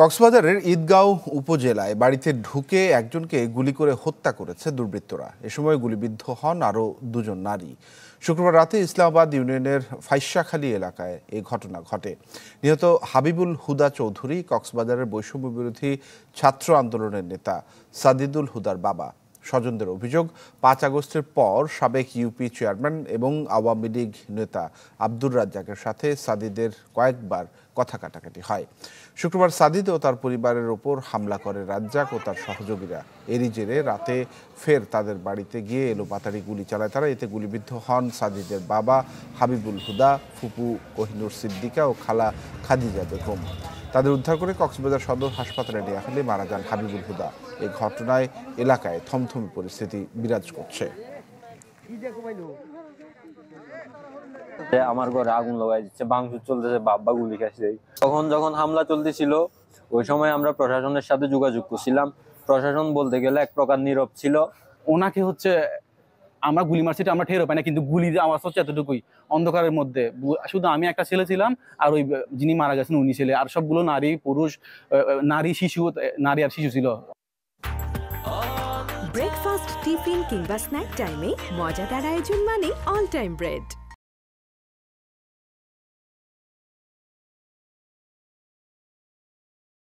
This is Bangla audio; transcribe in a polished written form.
কক্সবাজারের ঈদগাঁও উপজেলায় বাড়িতে ঢুকে একজনকে গুলি করে হত্যা করেছে দুর্বৃত্তরা। এ সময় গুলিবিদ্ধ হন আরও দুজন নারী। শুক্রবার রাতে ইসলামাবাদ ইউনিয়নের ফাইসাখালী এলাকায় এই ঘটনা ঘটে। নিহত হাবিবুল হুদা চৌধুরী কক্সবাজারের বৈষম্য বিরোধী ছাত্র আন্দোলনের নেতা সাদিদুল হুদার বাবা। স্বজনদের অভিযোগ, ৫ আগস্টের পর সাবেক ইউপি চেয়ারম্যান এবং আওয়ামী লীগ নেতা আব্দুর রাজ্জাকের সাথে সাদিদের কয়েকবার কথা কাটাকাটি হয়। শুক্রবার সাদিদ ও তার পরিবারের ওপর হামলা করে রাজ্জাক ও তার সহযোগীরা। এরই জেরে রাতে ফের তাদের বাড়িতে গিয়ে এলোপাতাড়ি গুলি চালায় তারা। এতে গুলিবিদ্ধ হন সাদিদের বাবা হাবিবুল হুদা, ফুপু কোহিনুর সিদ্দিকা ও খালা খাদিজা বেগম। তাদের উদ্ধার করে কক্সবাজার সদর হাসপাতালে নিয়ে আসলে মারা যান হাবিবুল হুদা। এই ঘটনায় এলাকায় থমথমে পরিস্থিতি বিরাজ করছে। আমার ঘরে আগুন লাগাই দিচ্ছে, ভাঙচুর চলতেছে, বাবা গুলি খাইছে। তখন যখন হামলা চলতেছিল ওই সময় আমরা প্রশাসনের সাথে যোগাযোগ করছিলাম। প্রশাসন বলতে গেলে এক প্রকার নীরব ছিল। ওনাকে আমরা গুলি মারছি আমরা টেরও পাই না, কিন্তু গুলি আওয়াজ হচ্ছে এতটুকুই অন্ধকারের মধ্যে। শুধু আমি একটা ছেলে ছিলাম আর ওই যিনি মারা গেছেন উনি ছেলে, আর সবগুলো নারী, পুরুষ, নারী, শিশু, নারী আর শিশু ছিল। ব্রেকফাস্ট, টিফিন কিংবা স্ন্যাক টাইমে মজাদার আয়োজন মানে অল টাইম ব্রেড।